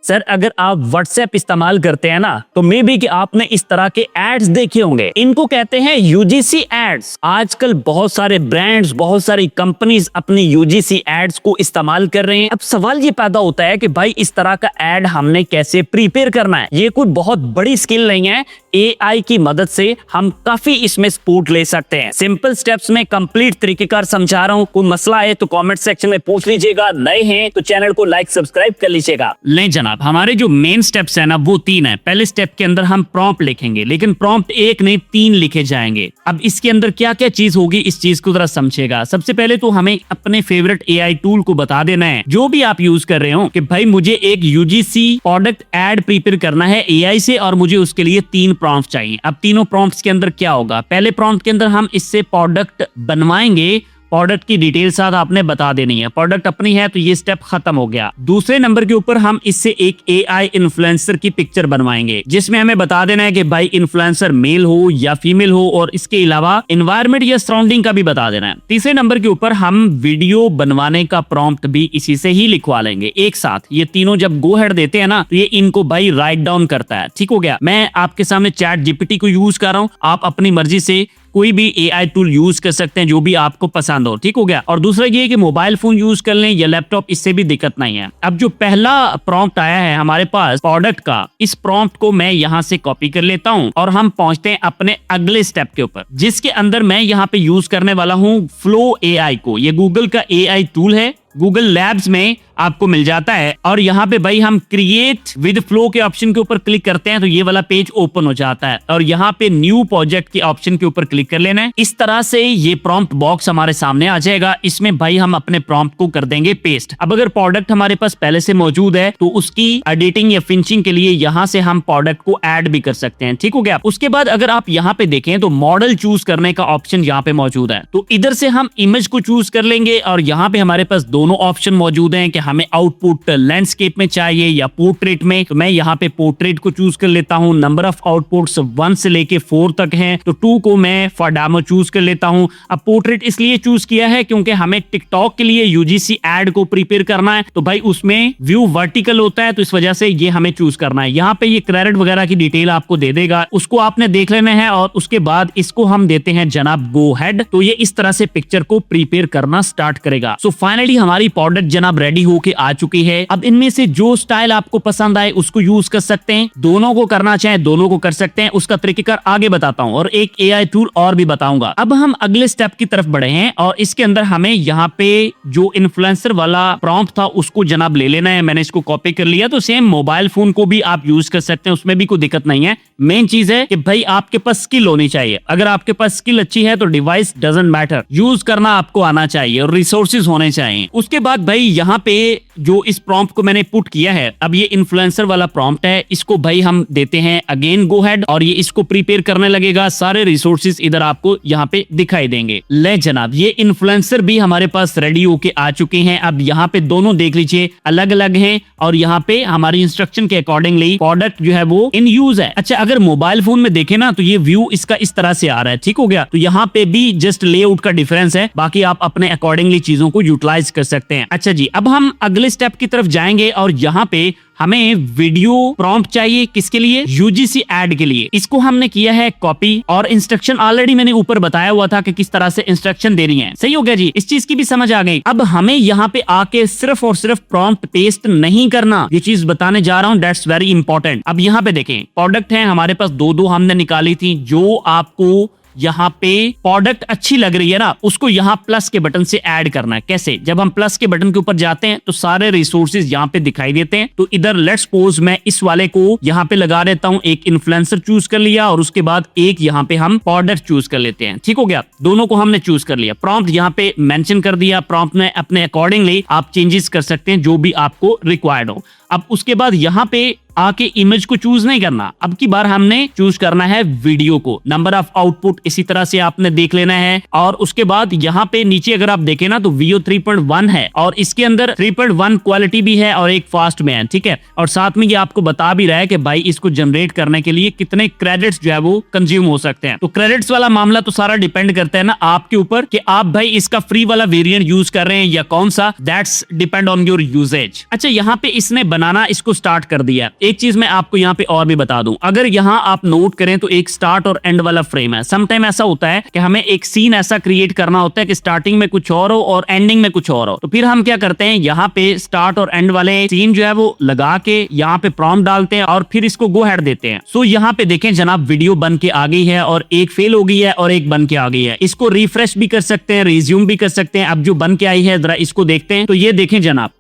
Sir अगर आप WhatsApp इस्तेमाल करते हैं ना तो मे बी कि आपने इस तरह के एड्स देखे होंगे। इनको कहते हैं यूजीसी एड्स। आजकल बहुत सारे ब्रांड्स, बहुत सारी कंपनीज अपनी यूजीसी एड्स को इस्तेमाल कर रहे हैं। अब सवाल ये पैदा होता है कि भाई इस तरह का एड हमने कैसे प्रिपेयर करना है। ये कोई बहुत बड़ी स्किल नहीं है, एआई की मदद से हम काफी इसमें सपोर्ट ले सकते हैं। सिंपल स्टेप्स में कंप्लीट तरीकेकार समझा रहा हूँ। कोई मसला है तो कमेंट सेक्शन में पूछ लीजिएगा, नए हैं तो चैनल को लाइक सब्सक्राइब कर लीजिएगा। ले जनाब, हमारे जो मेन स्टेप्स है ना वो 3 है। पहले स्टेप के अंदर हम प्रॉम्प्ट लिखेंगे, लेकिन प्रॉम्प्ट 1 नहीं 3 लिखे जाएंगे। अब इसके अंदर क्या क्या चीज होगी इस चीज को जरा समझेगा। सबसे पहले तो हमें अपने फेवरेट एआई टूल को बता देना है, जो भी आप यूज कर रहे हो, कि भाई मुझे एक यूजीसी प्रोडक्ट एड प्रिपेयर करना है एआई से और मुझे उसके लिए 3 प्रॉम्प्ट चाहिए। अब तीनों प्रॉम्प्ट्स के अंदर क्या होगा, पहले प्रॉम्प्ट के अंदर हम इससे प्रोडक्ट बनवाएंगे। प्रोडक्ट की डिटेल साथ आपने बता देनी है। प्रोडक्ट अपनी है तो ये स्टेप खत्म हो गया। दूसरे नंबर के ऊपर हम इससे एक एआई इन्फ्लुएंसर की पिक्चर बनवाएंगे, जिसमें हमें बता देना है कि भाई इन्फ्लुएंसर मेल हो या फीमेल हो, और इसके अलावा एनवायरनमेंट या सराउंडिंग का भी बता देना है। तीसरे नंबर के ऊपर हम वीडियो बनवाने का प्रॉम्प्ट भी इसी से ही लिखवा लेंगे एक साथ। ये तीनों जब गो हेड देते हैं ना तो ये इनको भाई राइट डाउन करता है। ठीक हो गया। मैं आपके सामने चैट जीपीटी को यूज कर रहा हूँ, आप अपनी मर्जी से कोई भी एआई टूल यूज कर सकते हैं जो भी आपको पसंद हो। ठीक हो गया। और दूसरा ये कि मोबाइल फोन यूज कर लें या लैपटॉप, इससे भी दिक्कत नहीं है। अब जो पहला प्रॉम्प्ट आया है हमारे पास प्रोडक्ट का, इस प्रॉम्प्ट को मैं यहाँ से कॉपी कर लेता हूँ और हम पहुंचते हैं अपने अगले स्टेप के ऊपर, जिसके अंदर मैं यहाँ पे यूज करने वाला हूँ फ्लो एआई को। ये गूगल का एआई टूल है, गूगल लैब्स में आपको मिल जाता है। और यहाँ पे भाई हम क्रिएट विद फ्लो के ऑप्शन के ऊपर क्लिक करते हैं तो ये वाला पेज ओपन हो जाता है, और यहाँ पे न्यू प्रोजेक्ट के ऑप्शन के ऊपर क्लिक कर लेना है। इस तरह से ये प्रॉम्प्ट बॉक्स हमारे सामने आ जाएगा। इसमें भाई हम अपने प्रॉम्प्ट को कर देंगे पेस्ट। अब अगर प्रोडक्ट हमारे पास पहले से मौजूद है तो उसकी एडिटिंग या फिनिशिंग के लिए यहाँ से हम प्रोडक्ट को ऐड भी कर सकते हैं। ठीक हो गया। उसके बाद अगर आप यहाँ पे देखें तो मॉडल चूज करने का ऑप्शन यहाँ पे मौजूद है, तो इधर से हम इमेज को चूज कर लेंगे। और यहाँ पे हमारे पास दोनों ऑप्शन मौजूद हैं कि हमें आउटपुट लैंडस्केप में चाहिए या पोर्ट्रेट में। तो मैं यहाँ पे पोर्ट्रेट को चूज कर लेता हूँ। नंबर ऑफ आउटपुट्स 1 से लेके 4 तक हैं, तो 2 को मैं फॉर डेमो चूज कर लेता हूँ। अब पोर्ट्रेट इसलिए चूज किया है क्योंकि हमें टिकटॉक के लिए यूजीसी एड को प्रिपेयर करना है, तो भाई उसमें व्यू वर्टिकल होता है, तो इस वजह से ये हमें चूज करना है। यहाँ पे ये क्रेडिट वगैरह की डिटेल आपको दे देगा, उसको आपने देख लेना है। और उसके बाद इसको हम देते हैं जनाब गो हेड, तो ये इस तरह से पिक्चर को प्रिपेयर करना स्टार्ट करेगा। सो फाइनली हमारी प्रोडक्ट जनाब रेडी होके आ चुकी है। अब इनमें से जो स्टाइल आपको पसंद आए उसको यूज कर सकते हैं। दोनों को करना चाहे दोनों को कर सकते हैं। उसका तरीकेकार आगे बताता हूँ और एक एआई टूल और भी बताऊंगा। अब हम अगले स्टेप की तरफ बढ़े हैं और इसके अंदर हमें यहाँ पे जो इन्फ्लुएंसर वाला प्रॉम्प्ट था उसको जनाब ले लेना है। मैंने इसको कॉपी कर लिया। तो सेम मोबाइल फोन को भी आप यूज कर सकते हैं, उसमें भी कोई दिक्कत नहीं है। मेन चीज है कि भाई आपके पास स्किल होनी चाहिए। अगर आपके पास स्किल अच्छी है तो डिवाइस डजंट मैटर, यूज करना आपको आना चाहिए और रिसोर्सेज होने चाहिए। उसके बाद भाई यहाँ पे जो इस प्रॉम्प्ट को मैंने पुट किया है, अब ये इन्फ्लुएंसर वाला प्रॉम्प्ट है, इसको भाई हम देते हैं अगेन गो हेड और ये इसको प्रिपेयर करने लगेगा। सारे रिसोर्सेज इधर आपको यहाँ पे दिखाई देंगे। ले जनाब, ये इन्फ्लुएंसर भी हमारे पास रेडी होके आ चुके हैं। अब यहाँ पे दोनों देख लीजिए अलग अलग हैं और यहाँ पे हमारी इंस्ट्रक्शन के अकॉर्डिंगली प्रोडक्ट जो है वो इन यूज है। अच्छा, अगर मोबाइल फोन में देखें ना तो ये व्यू इसका इस तरह से आ रहा है। ठीक हो गया। तो यहाँ पे भी जस्ट लेआउट का डिफरेंस है, बाकी आप अपने अकॉर्डिंगली चीजों को यूटिलाइज कर सकते हैं। अच्छा जी, अब हम अगले स्टेप की तरफ जाएंगे और यहाँ पे हमें वीडियो प्रॉम्प्ट चाहिए। किसके लिए? यूजीसी एड के लिए। इसको हमने किया है कॉपी और इंस्ट्रक्शन ऑलरेडी मैंने ऊपर बताया हुआ था कि किस तरह से इंस्ट्रक्शन देनी है। सही हो गया जी, इस चीज की भी समझ आ गई। अब हमें यहाँ पे आके सिर्फ और सिर्फ प्रॉम्प्ट पेस्ट नहीं करना, ये चीज बताने जा रहा हूँ, दैट्स वेरी इंपॉर्टेंट। अब यहाँ पे देखें प्रोडक्ट है हमारे पास, दो हमने निकाली थी। जो आपको यहाँ पे प्रोडक्ट अच्छी लग रही है ना, उसको यहाँ प्लस के बटन से ऐड करना है। कैसे? जब हम प्लस के बटन के ऊपर जाते हैं तो सारे रिसोर्सेज यहाँ पे दिखाई देते हैं। तो इधर लेट्स सपोज मैं इस वाले को यहाँ पे लगा देता हूँ। एक इन्फ्लुएंसर चूज कर लिया और उसके बाद एक यहाँ पे हम प्रोडक्ट चूज कर लेते हैं। ठीक हो गया, दोनों को हमने चूज कर लिया। प्रॉम्प्ट यहाँ पे मेंशन कर दिया। प्रॉम्प्ट में अपने अकॉर्डिंगली आप चेंजेस कर सकते हैं जो भी आपको रिक्वायर्ड हो। अब उसके बाद यहाँ पे आके इमेज को चूज नहीं करना, अब की बार हमने चूज करना है वीडियो को। नंबर ऑफ आउटपुट इसी तरह से आपने देख लेना है। और उसके बाद यहाँ पे नीचे अगर आप देखें ना तो वीओ 3.1 है और इसके अंदर 3.1 क्वालिटी भी है और एक फास्ट में है। ठीक है, और साथ में ये आपको बता भी रहा है कि भाई इसको जनरेट करने के लिए कितने क्रेडिट्स जो है वो कंज्यूम हो सकते हैं। तो क्रेडिट्स वाला मामला तो सारा डिपेंड करता है ना आपके ऊपर कि आप भाई इसका फ्री वाला वेरिएंट यूज कर रहे हैं या कौन सा, that's depend on your uses. अच्छा, यहाँ पे इसने बनाना इसको स्टार्ट कर दिया। एक चीज मैं आपको यहाँ पे और भी बता दूं, अगर यहाँ आप नोट करें तो एक स्टार्ट और एंड वाला फ्रेम है। समटाइम ऐसा होता है कि हमें एक सीन ऐसा क्रिएट करना होता है कि स्टार्टिंग में कुछ और हो और एंडिंग में कुछ और हो, तो फिर हम क्या करते हैं, यहाँ पे स्टार्ट और एंड वाले सीन जो है वो लगा के यहाँ पे प्रॉम्प्ट डालते हैं और फिर इसको गो हेड देते हैं। सो यहाँ पे देखें जनाब, वीडियो बन के आ गई है और एक फेल हो गई है और एक बन के आ गई है। इसको रिफ्रेश भी कर सकते हैं, रिज्यूम भी कर सकते हैं। अब जो बन के आई है जरा इसको देखते हैं, तो ये देखें जनाब,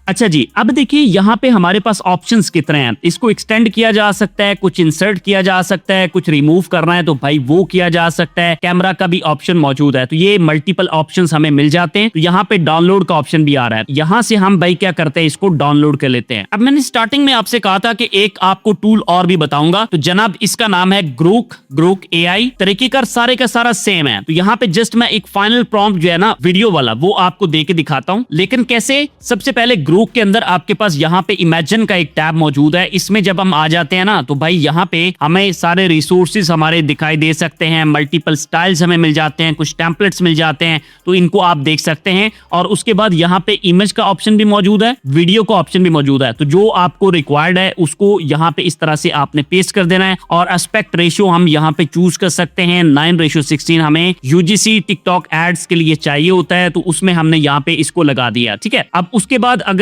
अच्छा जी। अब देखिए यहाँ पे हमारे पास ऑप्शंस कितने हैं। इसको एक्सटेंड किया जा सकता है, कुछ इंसर्ट किया जा सकता है, कुछ रिमूव करना है तो भाई वो किया जा सकता है। कैमरा का भी ऑप्शन मौजूद है, तो ये मल्टीपल ऑप्शंस हमें मिल जाते हैं। तो यहाँ पे डाउनलोड का ऑप्शन भी आ रहा है, यहाँ से हम भाई क्या करते हैं, इसको डाउनलोड कर लेते हैं। अब मैंने स्टार्टिंग में आपसे कहा था कि एक आपको टूल और भी बताऊंगा, तो जनाब इसका नाम है ग्रोक AI। तरीकेकार सारे का सारा सेम है। तो यहाँ पे जस्ट मैं एक फाइनल प्रॉम्प्ट जो है ना वीडियो वाला, वो आपको दे के दिखाता हूँ। लेकिन कैसे, सबसे पहले ग्रुप के अंदर आपके पास यहाँ पे इमेजिन का एक टैब मौजूद है। इसमें जब हम आ जाते हैं ना, तो भाई यहाँ पे हमें सारे रिसोर्सेज हमारे दिखाई दे सकते हैं, मल्टीपल स्टाइल्स हमें मिल जाते हैं, कुछ टेम्पलेट्स मिल जाते हैं, तो इनको आप देख सकते हैं। और उसके बाद यहाँ पे इमेज का ऑप्शन भी मौजूद है, वीडियो का ऑप्शन भी मौजूद है। तो जो आपको रिक्वायर्ड है उसको यहाँ पे इस तरह से आपने पेस्ट कर देना है। और एस्पेक्ट रेशियो हम यहाँ पे चूज कर सकते हैं, 9:16 हमें UGC टिकटॉक एड्स के लिए चाहिए होता है, तो उसमें हमने यहाँ पे इसको लगा दिया। ठीक है, अब उसके बाद अगर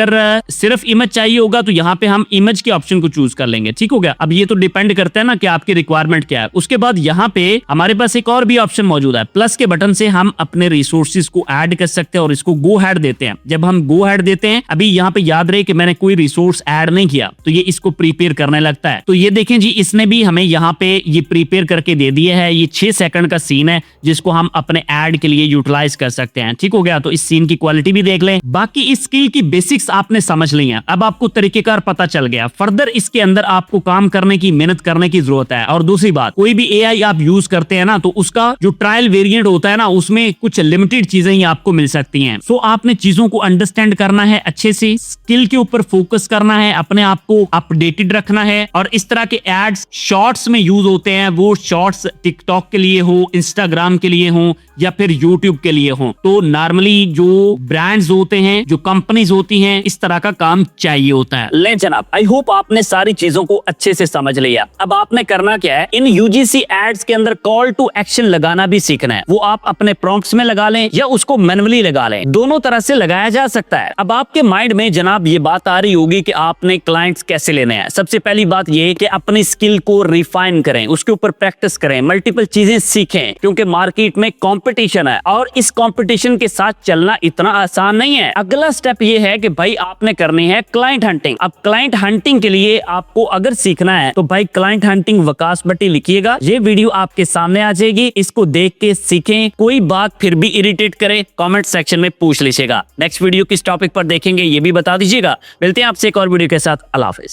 सिर्फ इमेज चाहिए होगा तो यहाँ पे हम इमेज के ऑप्शन को चूज कर लेंगे। ठीक हो गया। अब ये तो डिपेंड करता है ना कि आपकी रिक्वायरमेंट क्या है। उसके बाद यहाँ पे हमारे पास एक और भी ऑप्शन मौजूद है, प्लस के बटन से हम अपने रिसोर्सेज को ऐड कर सकते हैं और इसको गो हेड देते हैं। जब हम गो हेड देते हैं, अभी यहाँ पे याद रहे कि मैंने कोई रिसोर्स ऐड नहीं किया, तो ये इसको प्रीपेयर करने लगता है। तो ये देखें जी, इसने भी हमें यहाँ पे ये प्रीपेयर करके दे दिया है। ये 6 सेकंड का सीन है जिसको हम अपने ऐड के लिए यूटिलाइज कर सकते हैं। ठीक हो गया। तो इस सीन की क्वालिटी भी देख लें। बाकी इस स्किल की बेसिक्स आपने समझ ली है, अब आपको तरीकेकार पता चल गया। फर्दर इसके अंदर आपको काम करने की, मेहनत करने की जरूरत है। और दूसरी बात, कोई भी AI आप यूज करते हैं ना, तो उसका जो ट्रायल वेरिएंट होता है ना, उसमें कुछ लिमिटेड चीजें ही आपको मिल सकती हैं। सो आपने चीजों को अंडरस्टैंड करना है, अच्छे से स्किल के ऊपर फोकस करना है, अपने आप को अपडेटेड रखना है। और इस तरह के एड्स शॉर्ट्स में यूज होते हैं, वो शॉर्ट्स टिकटॉक के लिए हो, इंस्टाग्राम के लिए हो या फिर यूट्यूब के लिए हो। तो नॉर्मली जो ब्रांड्स होते हैं, जो कंपनीज होती हैं, इस तरह का काम चाहिए होता है। ले जनाब, आई होप आपने सारी चीजों को अच्छे से समझ लिया। अब आपने करना क्या है, इन UGC एड्स के अंदर कॉल टू एक्शन लगाना भी सीखना है। वो आप अपने प्रॉम्प्ट्स में लगा लें या उसको मैन्युअली लगा लें, दोनों तरह से लगाया जा सकता है। अब आपके माइंड में जनाब ये बात आ रही होगी कि आपने क्लाइंट्स कैसे लेने हैं। सबसे पहली बात ये कि अपनी स्किल को रिफाइन करें, उसके ऊपर प्रैक्टिस करें, मल्टीपल चीजें सीखें, क्योंकि मार्केट में कंपटीशन है और इस कंपटीशन के साथ चलना इतना आसान नहीं है। अगला स्टेप ये है कि भाई आपने करनी है क्लाइंट हंटिंग। अब क्लाइंट हंटिंग के लिए आपको अगर सीखना है तो भाई क्लाइंट हंटिंग वकास भट्टी लिखिएगा, ये वीडियो आपके सामने आ जाएगी, इसको देख के सीखें। कोई बात फिर भी इरिटेट करे, कमेंट सेक्शन में पूछ लीजिएगा। नेक्स्ट वीडियो किस टॉपिक पर देखेंगे ये भी बता दीजिएगा। मिलते हैं आपसे एक और वीडियो के साथ। अल्लाह हाफिज।